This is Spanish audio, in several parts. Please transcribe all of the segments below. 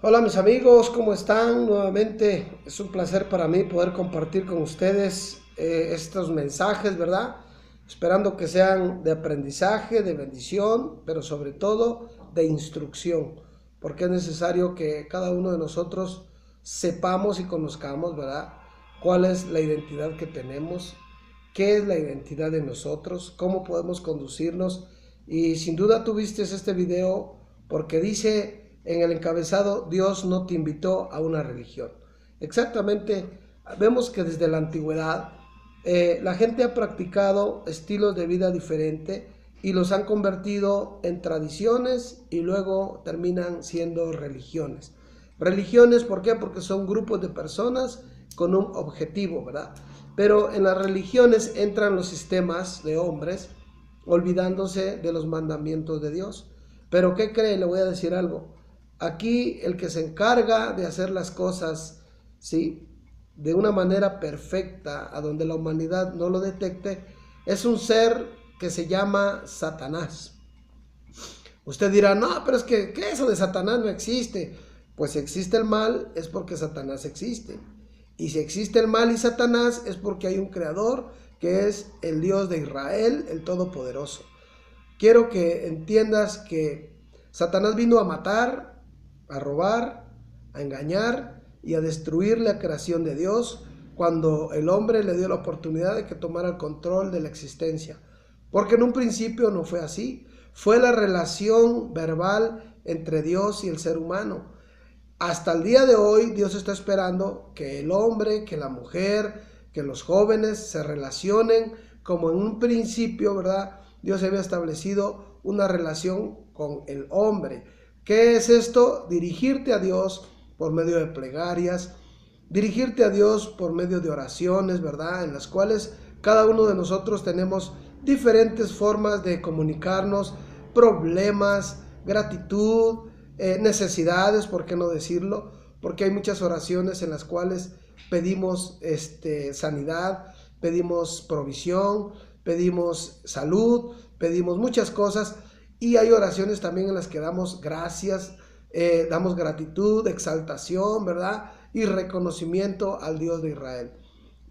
Hola mis amigos, ¿cómo están? Nuevamente es un placer para mí poder compartir con ustedes estos mensajes, ¿verdad? Esperando que sean de aprendizaje, de bendición, pero sobre todo de instrucción, porque es necesario que cada uno de nosotros sepamos y conozcamos, ¿verdad? Cuál es la identidad que tenemos, qué es la identidad de nosotros, cómo podemos conducirnos. Y sin duda tú viste este video porque dice en el encabezado: Dios no te invitó a una religión. Exactamente, vemos que desde la antigüedad la gente ha practicado estilos de vida diferentes y los han convertido en tradiciones y luego terminan siendo religiones. Religiones, ¿por qué? Porque son grupos de personas con un objetivo, ¿verdad? Pero en las religiones entran los sistemas de hombres olvidándose de los mandamientos de Dios. Pero ¿qué cree? Le voy a decir algo. Aquí el que se encarga de hacer las cosas, ¿sí?, de una manera perfecta, a donde la humanidad no lo detecte, es un ser que se llama Satanás. Usted dirá: no, pero es que eso de Satanás no existe. Pues si existe el mal es porque Satanás existe. Y si existe el mal y Satanás es porque hay un creador que es el Dios de Israel, el Todopoderoso. Quiero que entiendas que Satanás vino a matar, a robar, a engañar y a destruir la creación de Dios cuando el hombre le dio la oportunidad de que tomara el control de la existencia. Porque en un principio no fue así. Fue la relación verbal entre Dios y el ser humano. Hasta el día de hoy Dios está esperando que el hombre, que la mujer, que los jóvenes se relacionen como en un principio, ¿verdad? Dios había establecido una relación con el hombre. ¿Qué es esto? Dirigirte a Dios por medio de plegarias, dirigirte a Dios por medio de oraciones, ¿verdad? En las cuales cada uno de nosotros tenemos diferentes formas de comunicarnos, problemas, gratitud, necesidades, ¿por qué no decirlo? Porque hay muchas oraciones en las cuales pedimos sanidad, pedimos provisión, pedimos salud, pedimos muchas cosas, y hay oraciones también en las que damos gracias, damos gratitud, exaltación, ¿verdad? Y reconocimiento al Dios de Israel.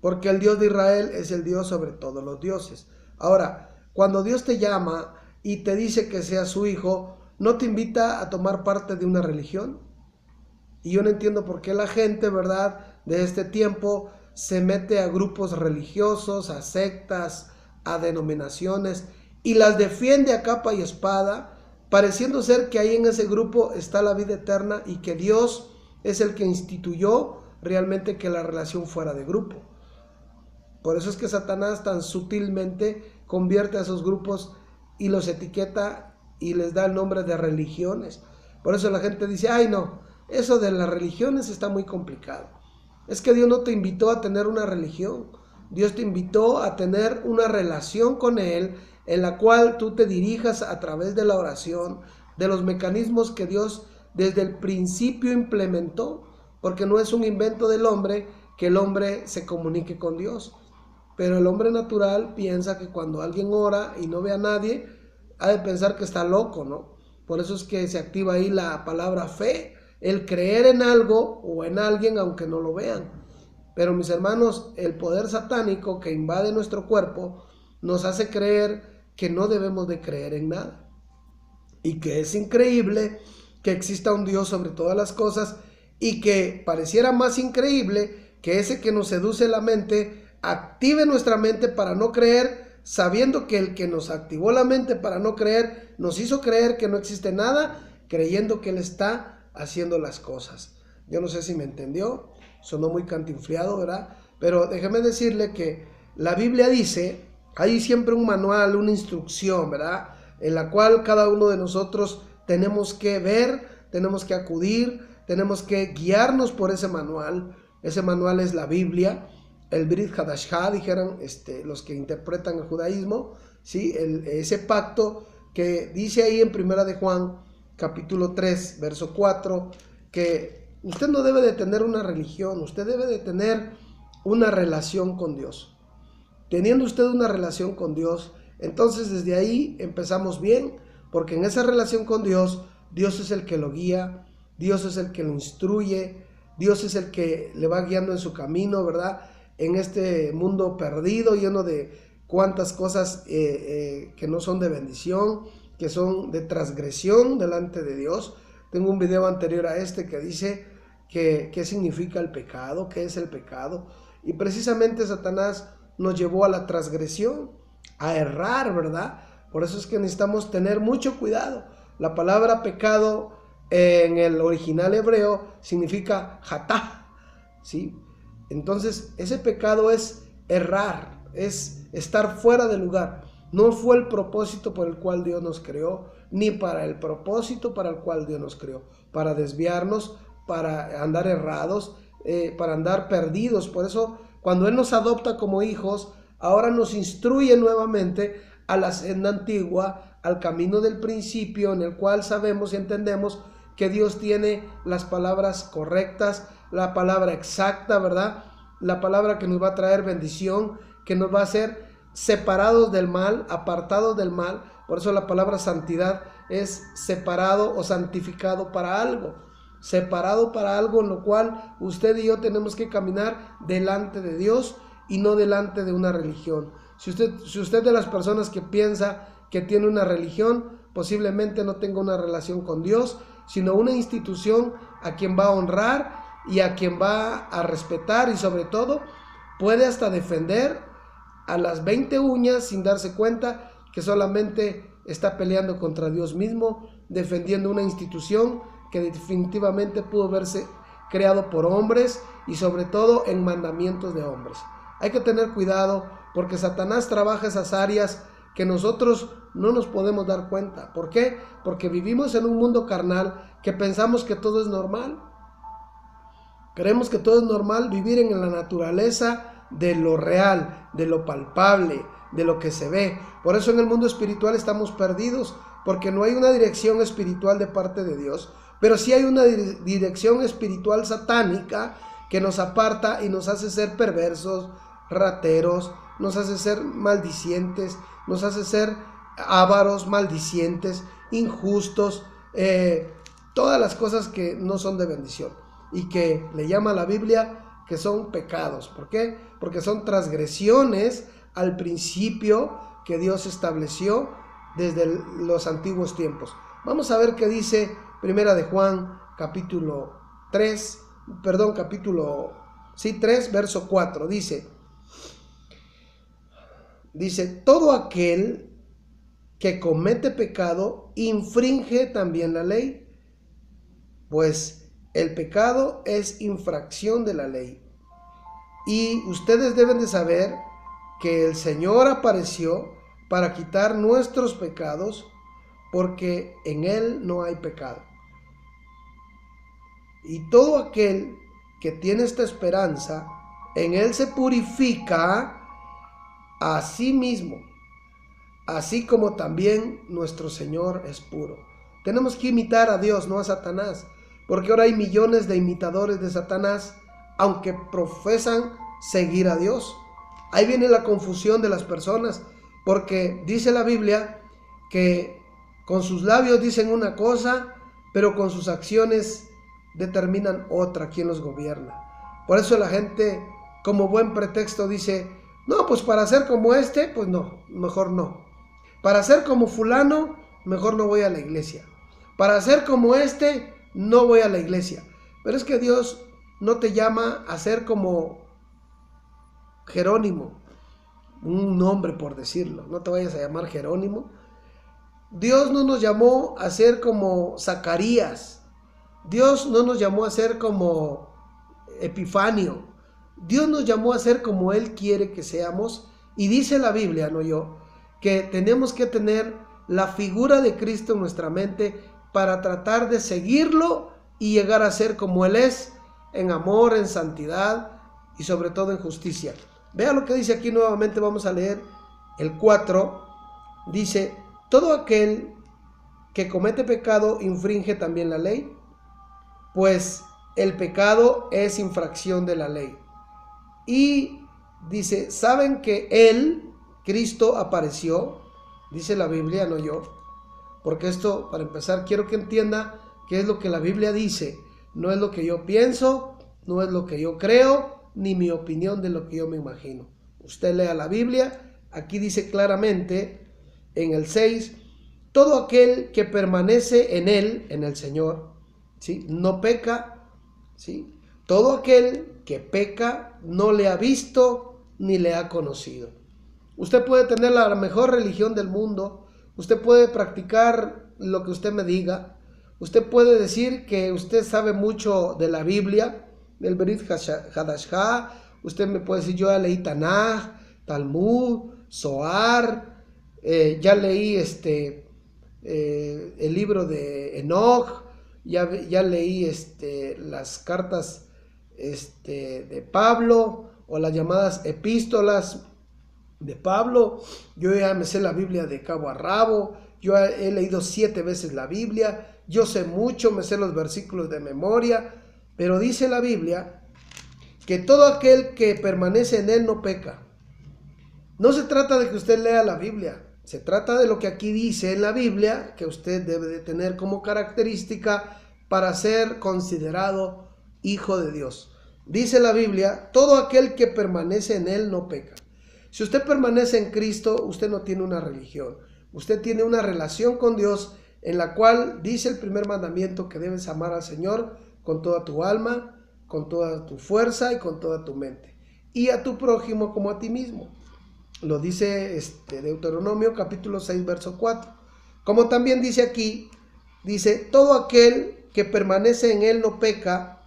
Porque el Dios de Israel es el Dios sobre todos los dioses. Ahora, cuando Dios te llama y te dice que seas su hijo, ¿no te invita a tomar parte de una religión? Y yo no entiendo por qué la gente, ¿verdad?, de este tiempo se mete a grupos religiosos, a sectas, a denominaciones, y las defiende a capa y espada, pareciendo ser que ahí en ese grupo está la vida eterna y que Dios es el que instituyó realmente que la relación fuera de grupo. Por eso es que Satanás tan sutilmente convierte a esos grupos y los etiqueta y les da el nombre de religiones. Por eso la gente dice: ay no, eso de las religiones está muy complicado. Es que Dios no te invitó a tener una religión. Dios te invitó a tener una relación con Él, en la cual tú te dirijas a través de la oración, de los mecanismos que Dios desde el principio implementó, porque no es un invento del hombre que el hombre se comunique con Dios. Pero el hombre natural piensa que cuando alguien ora y no ve a nadie, ha de pensar que está loco, ¿no? Por eso es que se activa ahí la palabra fe, el creer en algo o en alguien aunque no lo vean. Pero mis hermanos, el poder satánico que invade nuestro cuerpo nos hace creer que no debemos de creer en nada. Y que es increíble que exista un Dios sobre todas las cosas, y que pareciera más increíble que ese que nos seduce la mente active nuestra mente para no creer, sabiendo que el que nos activó la mente para no creer nos hizo creer que no existe nada, creyendo que Él está haciendo las cosas. Yo no sé si me entendió, sonó muy cantinfliado, ¿verdad? Pero déjeme decirle que la Biblia dice, hay siempre un manual, una instrucción, ¿verdad?, en la cual cada uno de nosotros tenemos que ver, tenemos que acudir, tenemos que guiarnos por ese manual. Ese manual es la Biblia, el Brit Hadashah, dijeron los que interpretan el judaísmo, ¿sí? Ese pacto que dice ahí en Primera de Juan, capítulo 3, verso 4, que usted no debe de tener una religión, usted debe de tener una relación con Dios. Teniendo usted una relación con Dios, entonces desde ahí empezamos bien, porque en esa relación con Dios, Dios es el que lo guía, Dios es el que lo instruye, Dios es el que le va guiando en su camino, ¿verdad? En este mundo perdido, lleno de cuantas cosas que no son de bendición, que son de transgresión delante de Dios. Tengo un video anterior a este que dice qué significa el pecado, qué es el pecado. Y precisamente Satanás nos llevó a la transgresión, a errar, ¿verdad? Por eso es que necesitamos tener mucho cuidado. La palabra pecado en el original hebreo significa hatá, ¿sí? Entonces, ese pecado es errar, es estar fuera de lugar. No fue el propósito por el cual Dios nos creó, ni para el propósito para el cual Dios nos creó, para desviarnos, para andar errados, para andar perdidos. Por eso, cuando Él nos adopta como hijos, ahora nos instruye nuevamente a la senda antigua, al camino del principio, en el cual sabemos y entendemos que Dios tiene las palabras correctas, la palabra exacta, ¿verdad? La palabra que nos va a traer bendición, que nos va a hacer separados del mal, apartados del mal. Por eso la palabra santidad es separado o santificado para algo. Separado para algo en lo cual usted y yo tenemos que caminar delante de Dios y no delante de una religión. Si usted es de las personas que piensa que tiene una religión, posiblemente no tenga una relación con Dios, sino una institución a quien va a honrar y a quien va a respetar, y sobre todo puede hasta defender a las 20 uñas sin darse cuenta que solamente está peleando contra Dios mismo, defendiendo una institución que definitivamente pudo verse creado por hombres y sobre todo en mandamientos de hombres. Hay que tener cuidado porque Satanás trabaja esas áreas que nosotros no nos podemos dar cuenta. ¿Por qué? Porque vivimos en un mundo carnal que pensamos que todo es normal. Creemos que todo es normal vivir en la naturaleza de lo real, de lo palpable, de lo que se ve. Por eso en el mundo espiritual estamos perdidos, porque no hay una dirección espiritual de parte de Dios, pero sí hay una dirección espiritual satánica que nos aparta y nos hace ser perversos, rateros, nos hace ser maldicientes, nos hace ser ávaros, maldicientes, injustos, todas las cosas que no son de bendición y que le llama la Biblia que son pecados. ¿Por qué? Porque son transgresiones al principio que Dios estableció desde los antiguos tiempos. Vamos a ver qué dice Primera de Juan, capítulo 3, verso 4. Dice, todo aquel que comete pecado infringe también la ley, pues el pecado es infracción de la ley. Y ustedes deben de saber que el Señor apareció para quitar nuestros pecados, porque en Él no hay pecado. Y todo aquel que tiene esta esperanza, en Él se purifica a sí mismo, así como también nuestro Señor es puro. Tenemos que imitar a Dios, no a Satanás, porque ahora hay millones de imitadores de Satanás, aunque profesan seguir a Dios. Ahí viene la confusión de las personas, porque dice la Biblia que con sus labios dicen una cosa, pero con sus acciones determinan otra, quien los gobierna. Por eso la gente, como buen pretexto, dice, no, pues para ser como este, pues no, mejor no. Para ser como fulano, mejor no voy a la iglesia. Para ser como este, no voy a la iglesia. Pero es que Dios no te llama a ser como Jerónimo, un nombre por decirlo, no te vayas a llamar Jerónimo. Dios no nos llamó a ser como Zacarías. Dios no nos llamó a ser como Epifanio. Dios nos llamó a ser como Él quiere que seamos. Y dice la Biblia, no yo, que tenemos que tener la figura de Cristo en nuestra mente para tratar de seguirlo y llegar a ser como Él es, en amor, en santidad y sobre todo en justicia. Vea lo que dice aquí nuevamente, vamos a leer el 4. Dice, todo aquel que comete pecado infringe también la ley, pues el pecado es infracción de la ley. Y dice, ¿saben que Él, Cristo, apareció? Dice la Biblia, no yo. Porque esto, para empezar, quiero que entienda qué es lo que la Biblia dice. No es lo que yo pienso, no es lo que yo creo, ni mi opinión de lo que yo me imagino. Usted lea la Biblia, aquí dice claramente en el 6, todo aquel que permanece en él, en el Señor, ¿sí?, no peca, ¿sí? Todo aquel que peca no le ha visto ni le ha conocido. Usted puede tener la mejor religión del mundo, usted puede practicar lo que usted me diga, usted puede decir que usted sabe mucho de la Biblia, del Brit Hadashah, usted me puede decir, yo ya leí Tanaj, Talmud, Zohar, ya leí el libro de Enoch, ya leí las cartas de Pablo, o las llamadas epístolas de Pablo. Yo ya me sé la Biblia de cabo a rabo, yo he leído 7 veces la Biblia, yo sé mucho, me sé los versículos de memoria, pero dice la Biblia que todo aquel que permanece en él no peca. No se trata de que usted lea la Biblia, se trata de lo que aquí dice en la Biblia, que usted debe de tener como característica para ser considerado hijo de Dios. Dice la Biblia, todo aquel que permanece en él no peca. Si usted permanece en Cristo, usted no tiene una religión, usted tiene una relación con Dios en la cual dice el primer mandamiento que debes amar al Señor con toda tu alma, con toda tu fuerza y con toda tu mente, y a tu prójimo como a ti mismo. Lo dice Deuteronomio capítulo 6 verso 4. Como también dice aquí, dice, todo aquel que permanece en él no peca,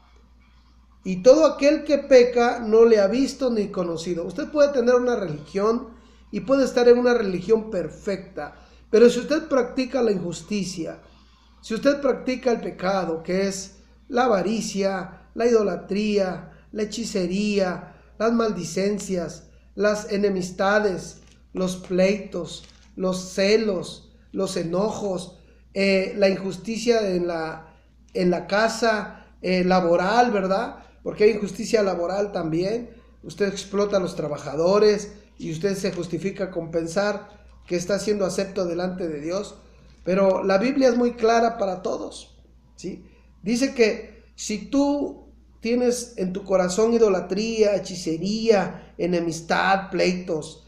y todo aquel que peca no le ha visto ni conocido. Usted puede tener una religión y puede estar en una religión perfecta, pero si usted practica la injusticia, si usted practica el pecado, que es la avaricia, la idolatría, la hechicería, las maldicencias, las enemistades, los pleitos, los celos, los enojos, la injusticia en la casa laboral, ¿verdad? Porque hay injusticia laboral también. Usted explota a los trabajadores y usted se justifica con pensar que está siendo acepto delante de Dios. Pero la Biblia es muy clara para todos, ¿sí? Dice que si tú tienes en tu corazón idolatría, hechicería, enemistad, pleitos,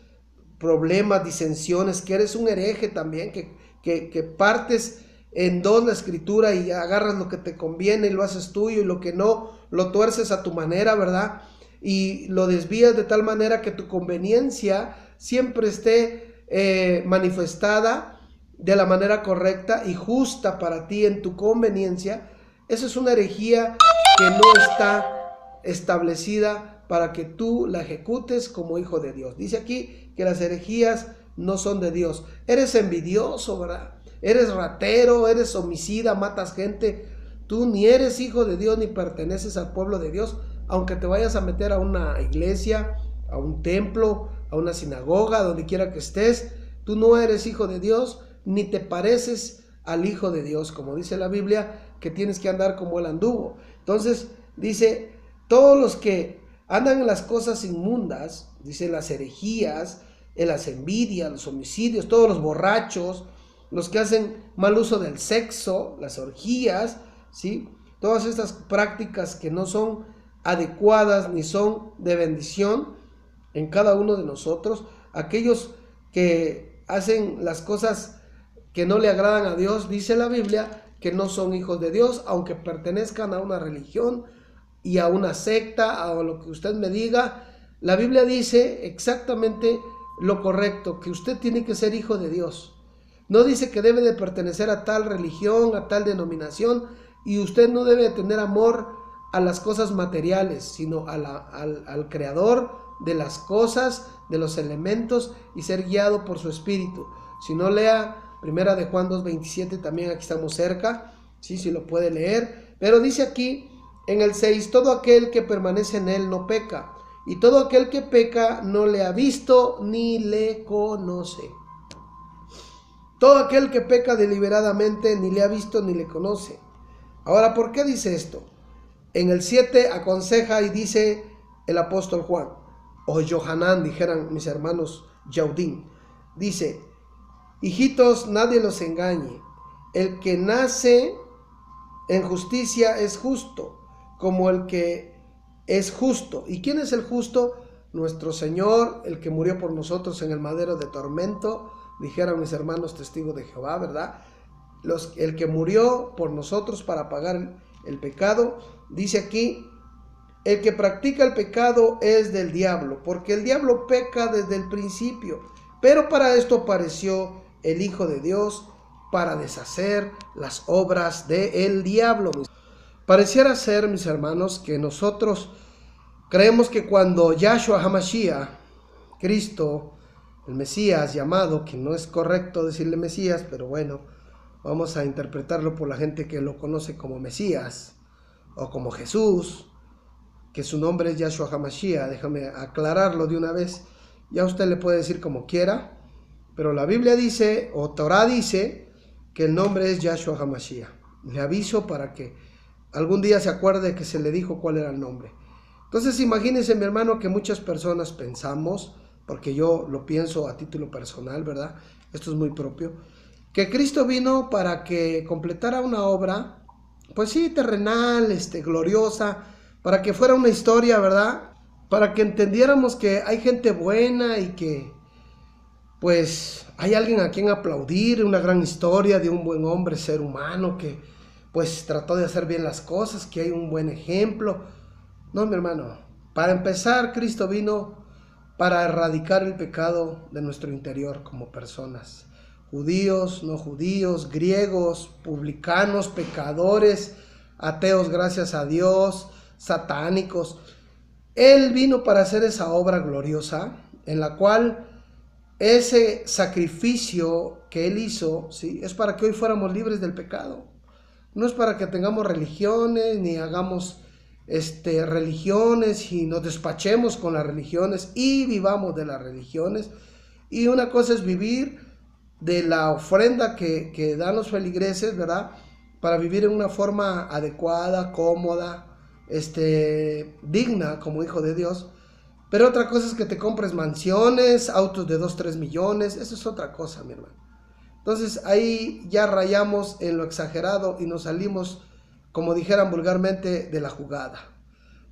problemas, disensiones, que eres un hereje también, que partes en dos la escritura y agarras lo que te conviene y lo haces tuyo, y lo que no lo tuerces a tu manera, ¿verdad? Y lo desvías de tal manera que tu conveniencia siempre esté manifestada de la manera correcta y justa para ti en tu conveniencia. Eso es una herejía que no está establecida para que tú la ejecutes como hijo de Dios. Dice aquí que las herejías no son de Dios. Eres envidioso, ¿verdad? Eres ratero, eres homicida, matas gente. Tú ni eres hijo de Dios ni perteneces al pueblo de Dios, aunque te vayas a meter a una iglesia, a un templo, a una sinagoga, donde quiera que estés. Tú no eres hijo de Dios, ni te pareces al Hijo de Dios, como dice la Biblia, que tienes que andar como Él anduvo. Entonces dice, todos los que andan en las cosas inmundas, dice las herejías, en las envidias, los homicidios, todos los borrachos, los que hacen mal uso del sexo, las orgías, ¿sí? Todas estas prácticas que no son adecuadas ni son de bendición en cada uno de nosotros, aquellos que hacen las cosas que no le agradan a Dios, dice la Biblia, que no son hijos de Dios, aunque pertenezcan a una religión y a una secta, a lo que usted me diga. La Biblia dice exactamente lo correcto, que usted tiene que ser hijo de Dios. No dice que debe de pertenecer a tal religión, a tal denominación, y usted no debe tener amor a las cosas materiales, sino al creador de las cosas, de los elementos, y ser guiado por su espíritu. Si no, lea Primera de Juan 2:27, también aquí estamos cerca, ¿sí? Si lo puede leer. Pero dice aquí en el 6, todo aquel que permanece en él no peca, y todo aquel que peca no le ha visto ni le conoce. Todo aquel que peca deliberadamente ni le ha visto ni le conoce. Ahora, ¿por qué dice esto? En el 7 aconseja y dice el apóstol Juan, o Johanán, dijeran mis hermanos Yaudín, dice, hijitos, nadie los engañe. El que nace en justicia es justo, como el que es justo. ¿Y quién es el justo? Nuestro Señor, el que murió por nosotros en el madero de tormento, dijeron mis hermanos testigos de Jehová, ¿verdad? El que murió por nosotros para pagar el pecado. Dice aquí, el que practica el pecado es del diablo, porque el diablo peca desde el principio. Pero para esto apareció el Hijo de Dios, para deshacer las obras del diablo. Pareciera ser, mis hermanos, que nosotros creemos que cuando Yahshua HaMashiach, Cristo, el Mesías llamado, que no es correcto decirle Mesías, pero bueno, vamos a interpretarlo por la gente que lo conoce como Mesías o como Jesús, que su nombre es Yahshua HaMashiach. Déjame aclararlo de una vez. Ya usted le puede decir como quiera, pero la Biblia dice, o Torah dice, que el nombre es Yahshua HaMashiach. Le aviso para que algún día se acuerde que se le dijo cuál era el nombre. Entonces imagínense, mi hermano, que muchas personas pensamos, porque yo lo pienso a título personal, ¿verdad? Esto es muy propio, que Cristo vino para que completara una obra, pues sí, terrenal, gloriosa, para que fuera una historia, ¿verdad? Para que entendiéramos que hay gente buena y que, pues, hay alguien a quien aplaudir, una gran historia de un buen hombre, ser humano, que, pues, trató de hacer bien las cosas, que hay un buen ejemplo. No, mi hermano, para empezar, Cristo vino para erradicar el pecado de nuestro interior como personas. Judíos, no judíos, griegos, publicanos, pecadores, ateos, gracias a Dios, satánicos. Él vino para hacer esa obra gloriosa en la cual ese sacrificio que Él hizo, ¿sí?, es para que hoy fuéramos libres del pecado. No es para que tengamos religiones ni hagamos religiones y nos despachemos con las religiones y vivamos de las religiones. Y una cosa es vivir de la ofrenda que dan los feligreses, ¿verdad? Para vivir en una forma adecuada, cómoda, digna como hijo de Dios. Pero otra cosa es que te compres mansiones, autos de 2, 3 millones. Eso es otra cosa, mi hermano. Entonces ahí ya rayamos en lo exagerado y nos salimos, como dijeran vulgarmente, de la jugada.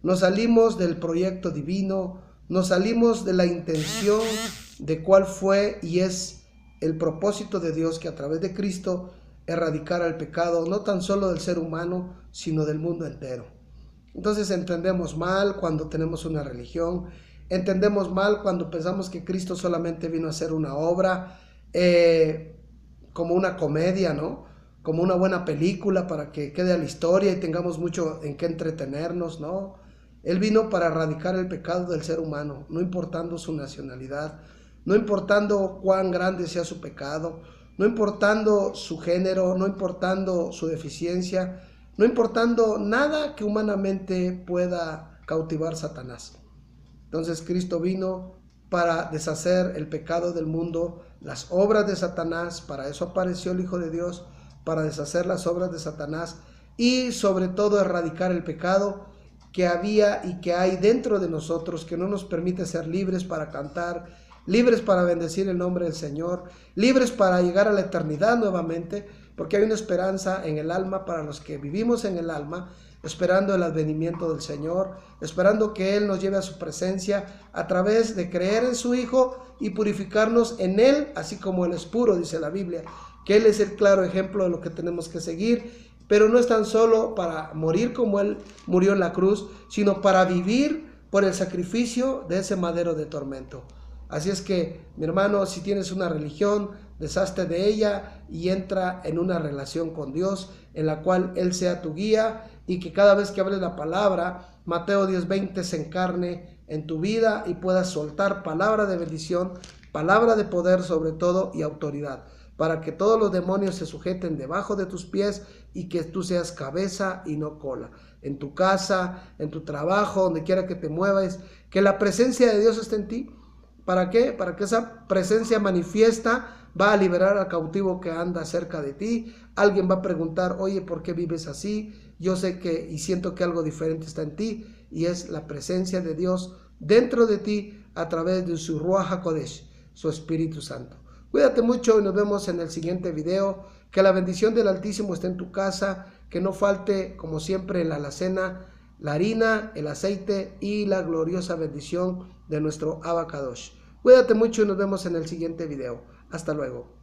Nos salimos del proyecto divino, nos salimos de la intención de cuál fue y es el propósito de Dios, que a través de Cristo erradicara el pecado, no tan solo del ser humano, sino del mundo entero. Entonces entendemos mal cuando tenemos una religión, entendemos mal cuando pensamos que Cristo solamente vino a hacer una obra, como una comedia, ¿no? Como una buena película para que quede a la historia y tengamos mucho en qué entretenernos, ¿no? Él vino para erradicar el pecado del ser humano, no importando su nacionalidad, no importando cuán grande sea su pecado, no importando su género, no importando su deficiencia, no importando nada que humanamente pueda cautivar Satanás. Entonces Cristo vino para deshacer el pecado del mundo, las obras de Satanás. Para eso apareció el Hijo de Dios, para deshacer las obras de Satanás y sobre todo erradicar el pecado que había y que hay dentro de nosotros, que no nos permite ser libres para cantar, libres para bendecir el nombre del Señor, libres para llegar a la eternidad nuevamente, porque hay una esperanza en el alma para los que vivimos en el alma, esperando el advenimiento del Señor, esperando que Él nos lleve a su presencia a través de creer en su Hijo y purificarnos en Él, así como Él es puro, dice la Biblia, que Él es el claro ejemplo de lo que tenemos que seguir, pero no es tan solo para morir como Él murió en la cruz, sino para vivir por el sacrificio de ese madero de tormento. Así es que, mi hermano, si tienes una religión, deshazte de ella y entra en una relación con Dios, en la cual Él sea tu guía y que cada vez que hables la palabra, Mateo 10:20, se encarne en tu vida y puedas soltar palabra de bendición, palabra de poder sobre todo y autoridad, para que todos los demonios se sujeten debajo de tus pies y que tú seas cabeza y no cola. En tu casa, en tu trabajo, donde quiera que te muevas, que la presencia de Dios esté en ti. ¿Para qué? Para que esa presencia manifiesta va a liberar al cautivo que anda cerca de ti. Alguien va a preguntar, oye, ¿por qué vives así? Yo sé que y siento que algo diferente está en ti, y es la presencia de Dios dentro de ti a través de su Ruach HaKodesh, su Espíritu Santo. Cuídate mucho y nos vemos en el siguiente video. Que la bendición del Altísimo esté en tu casa, que no falte, como siempre, en la alacena, la harina, el aceite y la gloriosa bendición de nuestro Abacadosh. Cuídate mucho y nos vemos en el siguiente video. Hasta luego.